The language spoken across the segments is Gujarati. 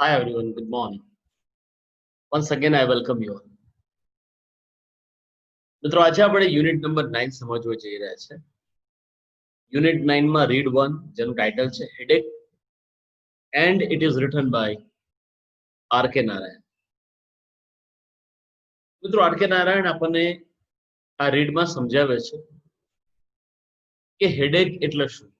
Hi everyone, good morning. Once again, I welcome you all. મિત્રો આજે આપણે યુનિટ નંબર 9 સમજવા જઈ રહ્યા છે. યુનિટ 9 માં રીડ 1 જેનું ટાઇટલ છે headache and it is written by R K. Narayan. મિત્રો આર.કે. નારાયણ આપણને આ રીડમાં સમજાવે છે કે હેડેક એટલે શું.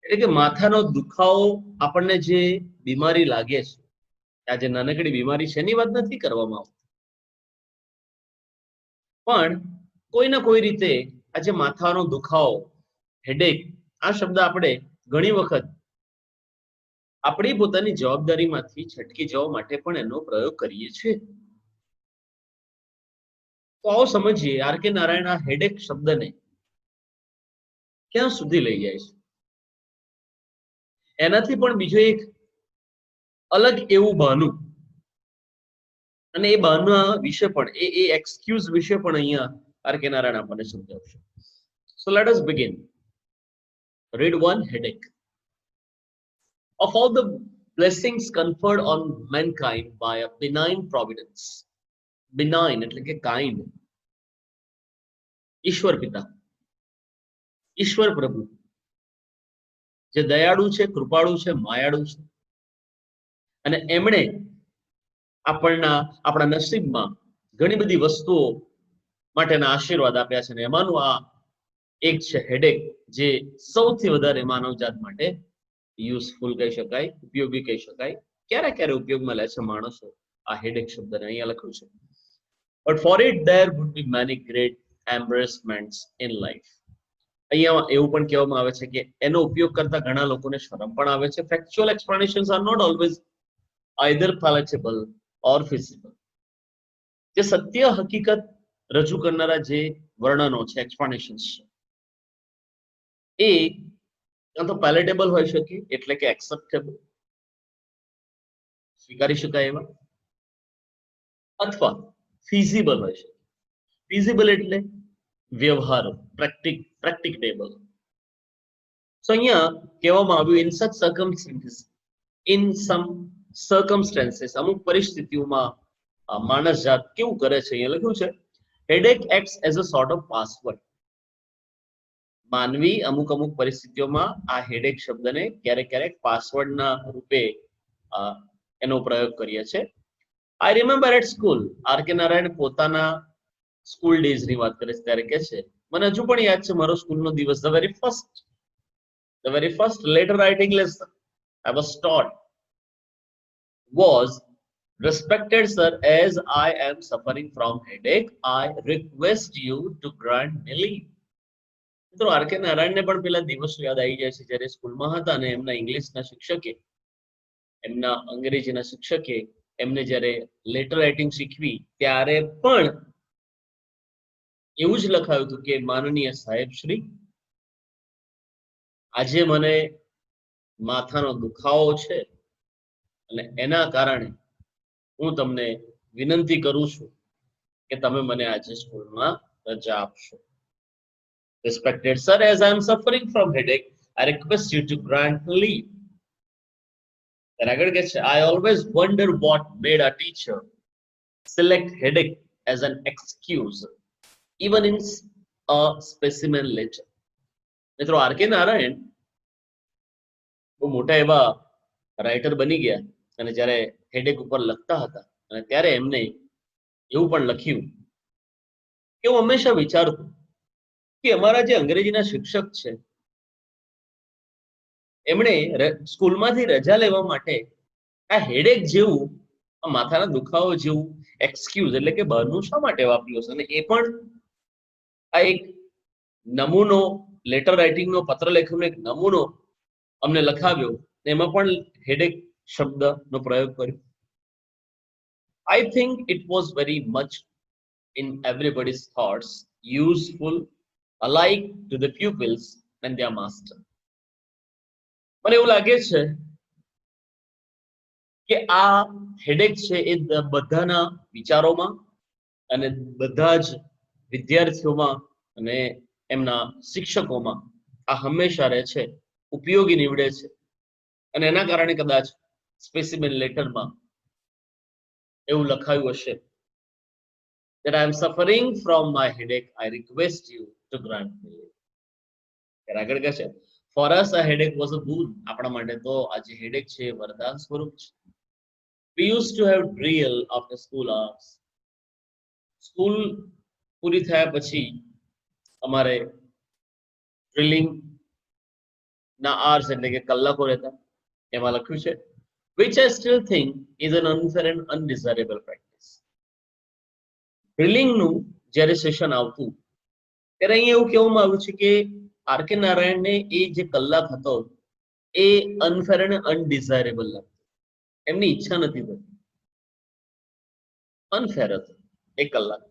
એટલે કે માથાનો દુખાવો આપણને જે બીમારી લાગે છે, આ જે નાનકડી બીમારી છે એની વાત નથી કરવામાં આવતી, પણ કોઈને કોઈ રીતે આ જે માથાનો દુખાવો હેડેક આ શબ્દ આપણે ઘણી વખત આપણી પોતાની જવાબદારીમાંથી છટકી જવા માટે પણ એનો પ્રયોગ કરીએ છીએ. તો આવો સમજીએ આર.કે. નારાયણ આ હેડેક શબ્દને ક્યાં સુધી લઈ જાય છે. એનાથી પણ બીજો એક અલગ એવું બહાનું, અને એ બહાના વિશે પણ એ એક્સક્યુઝ વિશે પણ અહીંયા આર.કે. નારાયણ આપણને સમજાવશે. So let us begin. Read 1, headache. Of all the blessings conferred on mankind by a benign providence, benign એટલે કે kind, ઈશ્વર પિતા, ઈશ્વર પ્રભુ જે દયાળુ છે, કૃપાળુ છે, માયાળુ છે, અને એમણે આપણા નસીબમાં ઘણી બધી વસ્તુઓ માટેના આશીર્વાદ આપ્યા છે, અને એમાંનું આ એક છે હેડેક, જે સૌથી વધારે માનવજાત માટે યુઝફુલ કહી શકાય, ઉપયોગી કહી શકાય. ક્યારે ક્યારે ઉપયોગમાં લે છે માણસો આ હેડેક શબ્દને. અહીંયા લખ્યું છે, but for it there would be many great embarrassments in life. અહીંયા એવું પણ કહેવામાં આવે છે કે એનો ઉપયોગ કરતા ઘણા લોકોને શરમ પણ આવે છે. Factual explanations are not always either palatable or feasible. જે સત્ય હકીકત રજૂ કરનારા જે વર્ણનો છે, એક્સપ્લેનેશન્સ છે, એ કાં તો પેલેટેબલ હોઈ શકે, એટલે કે એક્સેપ્ટેબલ, સ્વીકારી શકાય એવા, અથવા ફીઝિબલ હોય શકે. ફીઝિબલ એટલે વ્યવહાર, પ્રેક્ટિકેબલ. સો અહીંયા કહેવામાં આવ્યું ઇન સમ સર્કમસ્ટેન્સીસ, અમુક પરિસ્થિતિઓમાં માણસ જાત કેવું કરે છે. અહીંયા લખ્યું છે headache acts as a sort of password. માનવી અમુક પરિસ્થિતિઓમાં આ હેડેક શબ્દને ક્યારેક ક્યારેક પાસવર્ડના રૂપે એનો પ્રયોગ કરીએ છે. I remember at school, R K. Narayan પોતાના સ્કૂલ ડેઝની વાત કરે છે ત્યારે કહે છે, મને હજુ પણ યાદ છે મારો સ્કૂલનો દિવસ. The very first letter writing lesson I was taught was, respected sir, as I am suffering from headache, I request you to grant me leave. મિત્રો આર.કે. નારાયણને પણ પેલા દિવસો યાદ આવી જાય છે જ્યારે સ્કૂલમાં હતા અને એમના ઇંગ્લિશના શિક્ષકે, એમના અંગ્રેજીના શિક્ષકે એમને જ્યારે લેટર રાઇટિંગ શીખવી ત્યારે પણ એવું જ લખાયું હતું કે માનનીય સાહેબ શ્રી, આજે મને માથાનો દુખાવો છે અને એના કારણે હું તમને વિનંતી કરું છું કે તમે મને આજે સ્કૂલમાં રજા આપશો. Respected sir, as I am suffering from headache, I request you to grant leave. I always wonder what made a teacher select headache as an excuse, even in a specimen lecture. મિત્રો આર.કે. નારાયણ બહુ મોટા એવા રાઇટર બની ગયા, અને જ્યારે હેડેક ઉપર લખતા હતા અને ત્યારે એમને એવું પણ લખ્યું કે હું હંમેશા વિચારતો કે અમારા જે અંગ્રેજીના શિક્ષક છે એમણે સ્કૂલમાંથી રજા લેવા માટે આ હેડેક જેવું, આ માથાના દુખાવો જેવું એક્સક્યુઝ એટલે કે બહાનું શા માટે વાપર્યું હશે. અને એ પણ આ એક નમૂનો, લેટર રાઇટિંગનો, પત્ર લેખનનો એક નમૂનો અમને લખાવ્યો, એમાં પણ હેડેક શબ્દનો પ્રયોગ કર્યો. I think it was very much in everybody's thoughts, useful alike to the pupils and their master. મને એવું લાગે છે કે આ હેડેક છે એ બધાના વિચારોમાં અને બધા જ વિદ્યાર્થીઓમાં અને એમના શિક્ષકોમાં આ હંમેશા રહે છે, ઉપયોગી નીવડે છે. અને એના કારણે કદાચ સ્પેસિમેન લેટરમાં એવું લખાયું હશે that I am suffering from my headache. I request you to grant me leave. ત્યારે આગળ કહે છે for us a headache was a boon. આપણા માટે તો આ જે headache છે એ વરદાન સ્વરૂપ છે. We used to have drill after school hours. School પૂરી થયા પછી અમારે ડ્રિલિંગ ના hours એટલે કે કલાકો રહેતા. એમાં લખ્યું છે which I still think is an unfair and undesirable practice. Drilling નું જ્યારે સેશન આવતું ત્યારે અહીંયા એવું કહેવામાં આવ્યું છે કે આર કે નારાયણને એ જે કલાક હતો એ અનફેર અને અનડિઝાયરેબલ લાગતો. એમની ઈચ્છા નથી થતી, અનફેર હતો એક કલાક.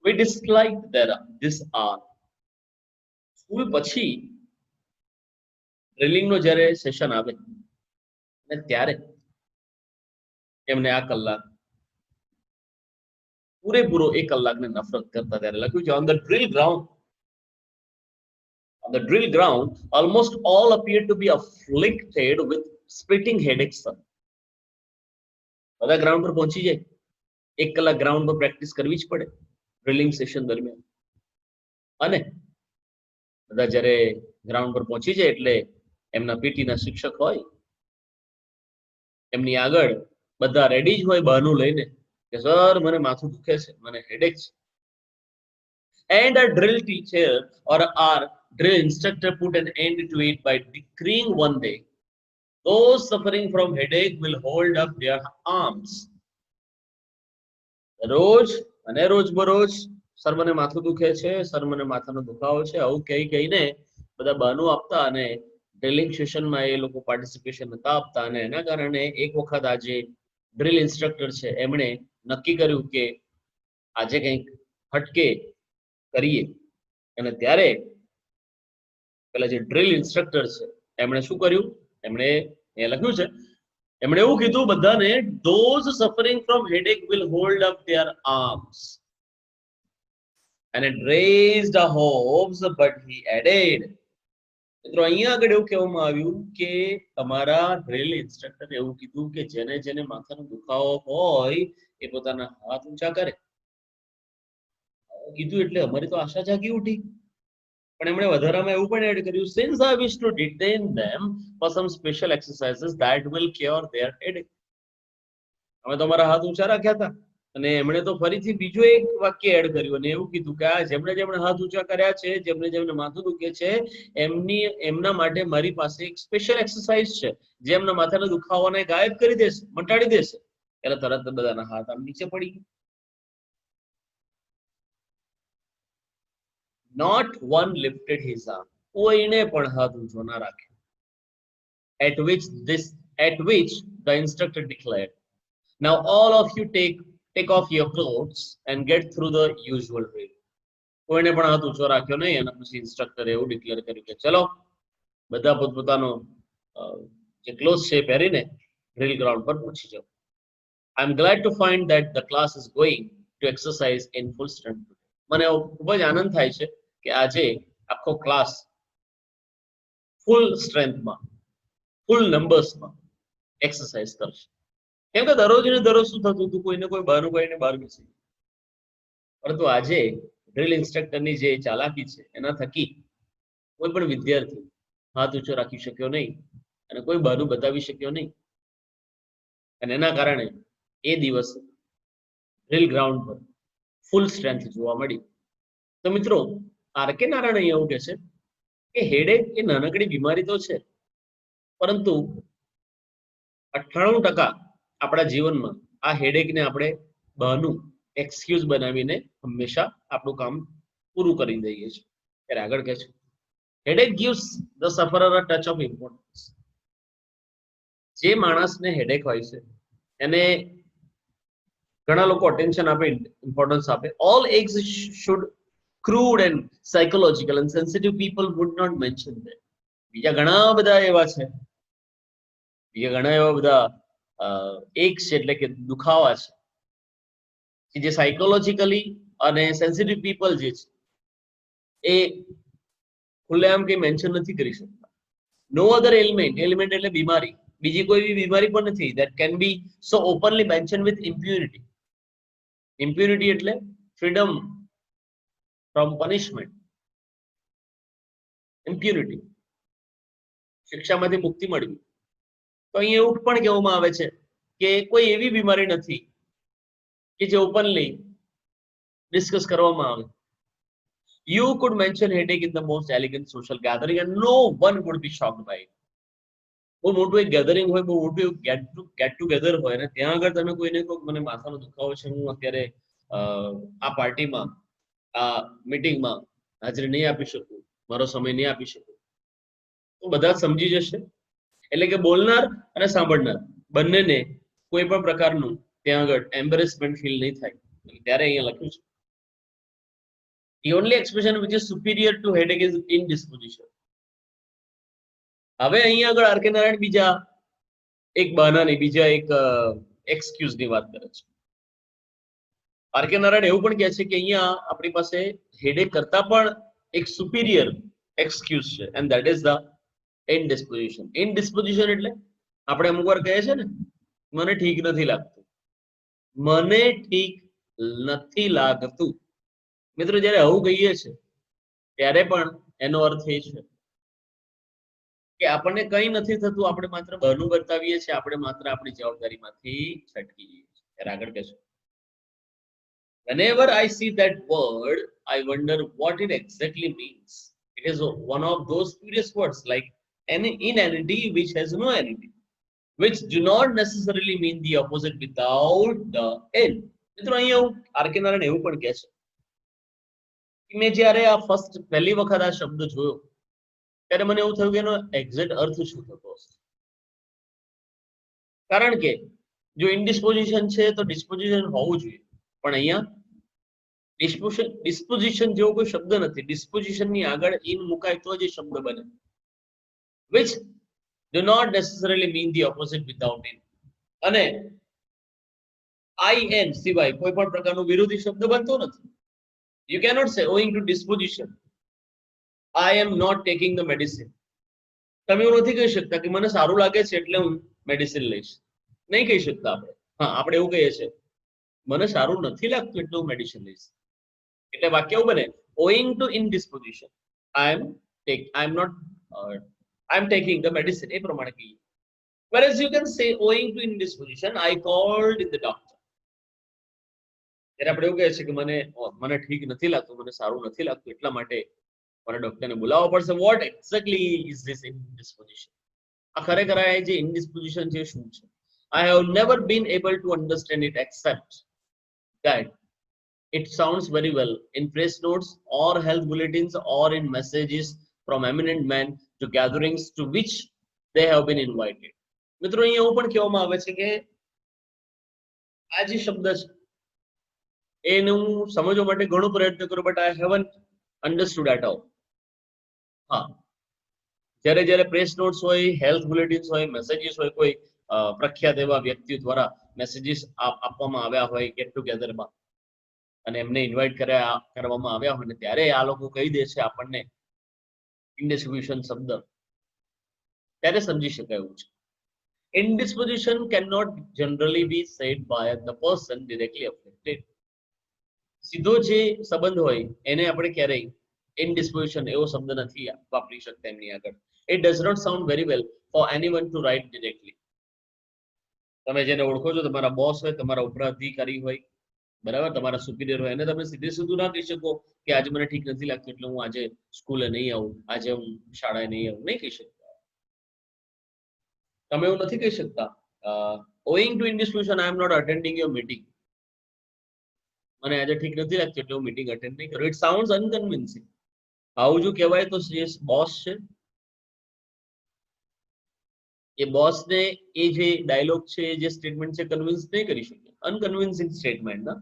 We disliked this hour. School પછી ડ્રિલિંગ નો જ્યારે સેશન આવે અને ત્યારે એમને આ કલાક પૂરેપૂરો એક કલાકને નફરત કરતા. ત્યારે લખ્યું છે on the drill ground almost all appeared to be afflicted with splitting headaches. બધા ગ્રાઉન્ડ પર પહોંચી જાય, એક કલાક ગ્રાઉન્ડ પર પ્રેક્ટિસ કરવી જ પડે ડ્રિલિંગ સેશન દરમિયાન. અને બધા જ્યારે ગ્રાઉન્ડ પર પહોંચી જાય એટલે એમના પીટી ના શિક્ષક હોય એમની આગળ બધા રેડી જ હોય બહાનું લઈને કે સર મને માથું દુખે છે, મને હેડેક છે. And a drill teacher or our drill instructor put an end to it by decreeing one day those suffering from headache will hold up their arms. રોજ અને રોજ બરોજ સર મને માથું દુખે છે, સર મને માથાનો દુખાવો છે, આવું કહીને બધા બહાનું આપતા અને ડ્રિલિંગ સેશનમાં એ લોકો પાર્ટિસિપેશન નતા આપતા. અને એના કારણે એક વખત આજે ડ્રિલ ઇન્સ્ટ્રક્ટર છે એમણે નક્કી કર્યું કે આજે કંઈક હટકે કરીએ. અને ત્યારે પેલા જે ડ્રિલ ઇન્સ્ટ્રક્ટર છે એમણે શું કર્યું, એમણે એ લખ્યું છે એમણે એવું કીધું બધાને those suffering from headache will hold up their arms and it raised a hopes but he added. મિત્રો અહીંયા આગળ એવું કહેવામાં આવ્યું કે તમારા ડ્રિલ ઇન્સ્ટ્રક્ટરે એવું કીધું કે જેને જેને માથાનો દુખાવો હોય એ પોતાના હાથ ઊંચા કરે. કીધું એટલે અમારી તો આશા જાગી ઉઠી. પણ એમણે વધારામાં એવું પણ એડ કર્યું since I wish to detain them for some special exercises that will cure their headache. અમે તમારા હાથ ઊંચા રાખ્યા હતા અને એમણે તો ફરીથી બીજું એક વાક્ય એડ કર્યું અને એવું કીધું કે આ જેમણે જેમણે હાથ ઊંચા કર્યા છે, જેમને જેમને માથું દુખે છે, એમના માટે મારી પાસે એક સ્પેશિયલ એક્સરસાઇઝ છે જે એમના માથાના દુખાવાને ગાયબ કરી દેશે, મટાડી દેશે. એટલે તરત બધાના હાથ આમ નીચે પડી ગયા. Not one lifted his arm. કોઈને પણ હાથ ઊંચો ના રાખ્યો. At which the instructor declared, now all of you take off your clothes and get through the usual drill. કોઈને પણ હાથ ઊંચો રાખ્યો નહીં અને પછી ઇન્સ્ટ્રક્ટરે એવું ડિક્લેર કર્યું કે ચલો બધા પોતપોતાનો જે ક્લોઝ છે પહેરીને ડ્રિલ ગ્રાઉન્ડ પર પહોંચી જાઓ. I am glad to find that the class is going to exercise in full strength. મને ખૂબ જ આનંદ થાય છે કે આજે આખો ક્લાસ ફૂલ સ્ટ્રેન્થમાં, ફૂલ નંબર્સમાં એક્સરસાઇઝ કરશે. કેમ કે દરરોજ ને દરરોજ શું થતું હતું, કોઈને કોઈ બહારનું કહીને બહાર બેસી. પરંતુ આજે ડ્રિલ ઇન્સ્ટ્રક્ટરની જે ચાલાકી છે એના થકી કોઈ પણ વિદ્યાર્થી હાથ ઊંચો રાખી શક્યો નહીં અને કોઈ બહારનું બતાવી શક્યો નહીં. અને એના કારણે એ દિવસ ડ્રિલ ગ્રાઉન્ડ પર ફૂલ સ્ટ્રેન્થ જોવા મળી. તો મિત્રો આર કે નારાયણ અહીંયા એવું કહે છે કે હેડેક એ નાનકડી બીમારી તો છે, પરંતુ 98% આપણા જીવનમાં આ હેડેકને આપણે બહાનું એક્સક્યુઝ બનાવીને હંમેશા આપણું કામ પૂરું કરી દઈએ છીએ. ત્યારે આગળ કહે છે headache gives the sufferer a touch of importance. જે માણસને હેડેક હોય છે એને ઘણા લોકો અટેન્શન આપે, ઇમ્પોર્ટન્સ આપે. All eggs should crude and psychological and sensitive people would not mention that. બીજા ઘણા બધા એવા છે, બીજા ઘણા એવા બધા એગ્સ છે એટલે કે દુખાવા છે કે જે સાયકોલોજીકલી અને સેન્સિટિવ પીપલ જે છે એ ખુલ્લેઆમ કઈ મેન્શન નથી કરી શકતા. નો અધર એલિમેન્ટ એટલે બીમારી બીજી કોઈ બી બીમારી પણ નથી that can be so openly mentioned with impunity. Impunity એટલે freedom from punishment. Impunity, શિક્ષામાંથી મુક્તિ મળવી. તો અહીં એવું પણ કહેવામાં આવે છે કે કોઈ એવી બીમારી નથી કે જે ઓપનલી ડિસ્કસ કરવામાં આવે. You could mention headache in the most elegant social gathering and no one would be shocked by it. બહુ મોટું એક ગેધરિંગ હોય, બહુ મોટું ગેટ ટુગેધર હોય ને ત્યાં આગળ તમે કોઈને કહો મને માથાનો દુખાવો છે, હું અત્યારે આ પાર્ટીમાં આ મીટિંગમાં હાજરી નહીં આપી શકું, મારો સમય નહીં આપી શકું, તો બધા સમજી જશે. એટલે કે બોલનાર અને સાંભળનાર બંનેને કોઈ પણ પ્રકારનું ત્યાં આગળ એમ્બેરેસમેન્ટ ફીલ નહીં થાય. ત્યારે અહીંયા લખ્યું છે the only expression which is superior to headache is indisposition. હવે અહીંયા આગળ આર કે નારાયણ બીજા એક બહાનાની, બીજા એક એક્સક્યુઝની વાત કરે છે. આર કે નારાયણ એવું પણ કહે છે કે અહીંયા આપણી પાસે હેડેક કરતા પણ એક સુપીરિયર એક્સક્યુઝ છે and that is the indisposition. indisposition એટલે આપણે અમુક વાર કહે છે ને મને ઠીક નથી લાગતું, મને ઠીક નથી લાગતું. મિત્રો જ્યારે આવું કહીએ છે ત્યારે પણ એનો અર્થ એ છે કે આપણને કંઈ નથી થતું, આપણે માત્ર બહાનું બતાવીએ છીએ, આપણે માત્ર આપણી જવાબદારીમાંથી છટકી જઈએ છીએ. ત્યારે આગળ કહેશું whenever I see that word I wonder what it exactly means. It is one of those curious words like an inanity which has no entity, which do not necessarily mean the opposite without the end. મિત્રો અહીંયા આર કે નારાયણ એવું પણ કહે છે કે મેં જ્યારે આ પહેલી વખત આ શબ્દ જોયો ત્યારે મને એવું થયું કે એનો એક્ઝેક્ટ અર્થ શું થતો હશે. કારણ કે જો ઇનડિસ્પોઝિશન છે તો ડિસ્પોઝિશન હોવું જોઈએ, પણ અહીંયા ડિસ્પોઝિશન જેવો કોઈ શબ્દ નથી. ડિસ્પોઝિશન ની આગળ ઇન મુકાય તો જ શબ્દ બને. which do not necessarily mean the opposite without in. અને in સિવાય કોઈ પણ પ્રકારનો વિરોધી શબ્દ બનતો નથી. You cannot say owing to disposition I am not taking the medicine. તમે એવું નથી કહી શકતા કે મને સારું લાગે છે એટલે હું મેડિસિન લઈશ. નહીં કહી શકતા આપણે. હા, આપણે એવું કહીએ છીએ મને સારું નથી લાગતું એટલે હું મેડિસિન લઈશ. એટલે વાક્ય એવું બને owing to indisposition I am taking the medicine. એ પ્રમાણે કહીએ. Whereas you can say owing to indisposition I called in the doctor. ત્યારે આપણે એવું કહે છે કે મને ઠીક નથી લાગતું, મને સારું નથી લાગતું એટલા માટે મારે ડોક્ટરને બોલાવવા પડશે. Vote exactly is this ઇનડિસ્પોઝિશન? આ ખરેખર આ જે ઇનડિસ્પોઝિશન છે શું છે? I have never been able to understand it except that it sounds very well in press notes or health bulletins or in messages from eminent men to gatherings to which they have been invited. મિત્રો અહીંયા એવું પણ કહેવામાં આવે છે કે આ જે શબ્દ છે એને હું સમજવા માટે ઘણો પ્રયત્ન કરું but I haven't understood at all. હા, જ્યારે પ્રેસ નોટ્સ હોય, હેલ્થ બુલેટિન્સ હોય, મેસેજીસ હોય, કોઈ પ્રખ્યાત એવા વ્યક્તિ દ્વારા મેસેજીસ આપવામાં આવ્યા હોય ગેટ ટુગેધરમાં અને એમને ઇન્વાઇટ કરવામાં આવ્યા હોય ને ત્યારે આ લોકો કહી દે છે આપણને ઇનડિસ્પોઝિશન શબ્દ, ત્યારે સમજી શકાય એવું છે. Indisposition cannot generally be said by the person directly affected. સીધો જે સંબંધ હોય એને આપણે ક્યારેય indisposition એવો શબ્દ નથી વાપરી શકતા એમની આગળ. It does not sound very well for anyone to write directly. તમે જેને ઓળખો છો, તમારા બોસ હોય, તમારા ઉપરાધિકારી હોય, બરાબર, તમારા સુપીરિયર હોય, એને તમે સીધે સીધું ના કહી શકો કે આજે મને ઠીક નથી લાગતું એટલે હું આજે સ્કૂલે નહીં આવું, આજે હું શાળાએ નહીં આવું. નહીં કહી શકતા. તમે એવું નથી કહી શકતા owing to indisposition I am not attending your meeting. મને આજે ઠીક નથી લાગતું એટલે હું મીટિંગ અટેન્ડ નહીં કરું. It sounds unconvincing. આવું જો કહેવાય તો જે બોસ છે એ બોસને એ જે ડાયલોગ છે, જે સ્ટેટમેન્ટ છે, કન્વિન્સ નહીં કરી શકે. અનકન્વિન્સિંગ સ્ટેટમેન્ટ ના.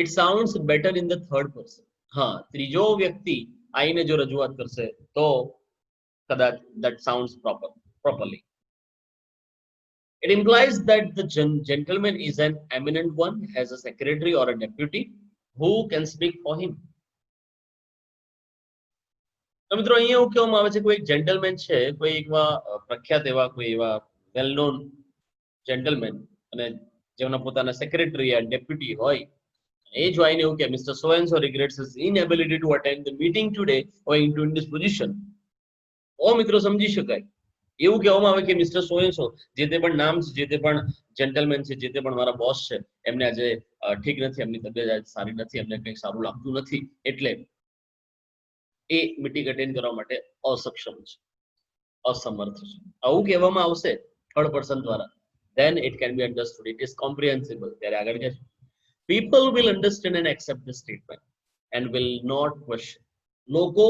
It sounds better in the third person. હા, ત્રીજો વ્યક્તિ આઈને જો રજૂઆત કરશે તો કદાચ that sounds properly. It implies that the gentleman is an eminent one, has a secretary or a deputy who can speak for him. તો મિત્રો અહીંયા એવું કહેવામાં આવે છે કોઈ એક જેન્ટલમેન છે, કોઈ એવા પ્રખ્યાત એવા કોઈ એવા વેલ નોન જેન્ટલમેન અને જેમના પોતાના સેક્રેટરી અને ડેપ્યુટી હોય એ જોઈને એવું કે mister so and so regrets his inability to attend the meeting today owing to indisposition. ઓ મિત્રો સમજી શકાય એવું કહેવામાં આવે કે મિસ્ટર સો એન્ડ સો જે તે પણ નામ છે, જે તે પણ જેન્ટલમેન છે, જે તે પણ મારા બોસ છે, એમને આજે ઠીક નથી, એમની તબિયત આજે સારી નથી, એમને કંઈક સારું લાગતું નથી, એટલે એ મીટિંગ અટેન્ડ કરવા માટે અસક્ષમ છે, અસમર્થ છે. આવું કહેવામાં આવશે થર્ડ પર્સન દ્વારા, then it can be understood, it is comprehensible. ત્યારે આગળ કે people will understand and accept the statement and will not question. લોકો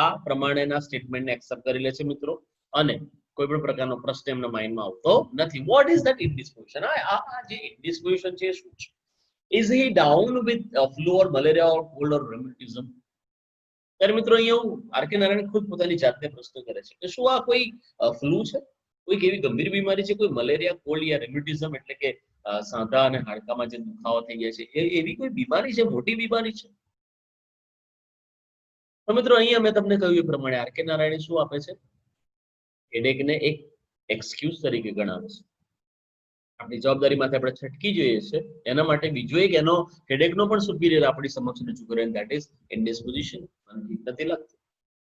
આ પ્રમાણેના સ્ટેટમેન્ટને એક્સેપ્ટ કરી લે છે મિત્રો, અને કોઈ પણ પ્રકારનો પ્રશ્ન એમના માઇન્ડમાં આવતો નથી. What is that indisposition? આ જે ઇન્ડિસ્પોઝિશન છે શું છે? Is he down with flu or malaria or cold or rheumatism? ત્યારે મિત્રો અહીંયા આર.કે. નારાયણ ખુદ પોતાની જાતને પ્રશ્ન કરે છે કે શું આ કોઈ ફ્લુ છે, કોઈક એવી ગંભીર બીમારી છે, કોઈ મલેરિયા, કોલ્ડ યા રેમ્યુટિઝમ એટલે કે સાંધા અને હાડકામાં જે દુખાવા થઈ ગયા છે, એવી કોઈ બીમારી છે, મોટી બીમારી છે? તો મિત્રો અહીંયા મેં તમને કહ્યું એ પ્રમાણે આર.કે. નારાયણ શું આપે છે? હેડેકને એક એક્સક્યુઝ તરીકે ગણાવે છે. આપણી જવાબદારીમાંથી આપણે છટકી જોઈએ છે, એના માટે બીજો એક એનો હેડેકનો પણ સુપીરિયર આપણી સમક્ષ રજૂ કરે, ધેટ ઇઝ ઇન્ડિસ્પોઝિશન. નથી લાગતું?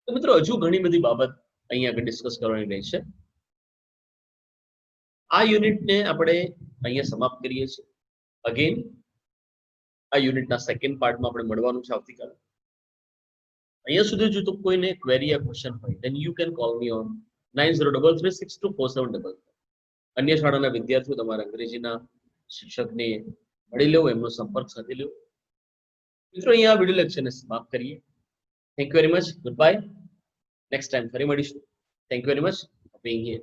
તો મિત્રો હજુ ઘણી બધી બાબત અહીંયા આગળ ડિસ્કસ કરવાની રહી છે. આ યુનિટને આપણે અહીંયા સમાપ્ત કરીએ છીએ. અગેન આ યુનિટના સેકન્ડ પાર્ટમાં આપણે મળવાનું છે આવતીકાલે. અહીંયા સુધી જો તો કોઈને ક્વેરી યા ક્વેશ્ચન હોય then you can call me on 9033624755. અન્ય શાળાના વિદ્યાર્થીઓ તમારા અંગ્રેજીના શિક્ષકને મળી લેવો, એમનો સંપર્ક સાધી લેવો. મિત્રો અહીંયા વિડિયો લેક્ચરને સમાપ્ત કરીએ. Thank you very much. Good bye. Next time ફરી મળીશું. Thank you very much for being here.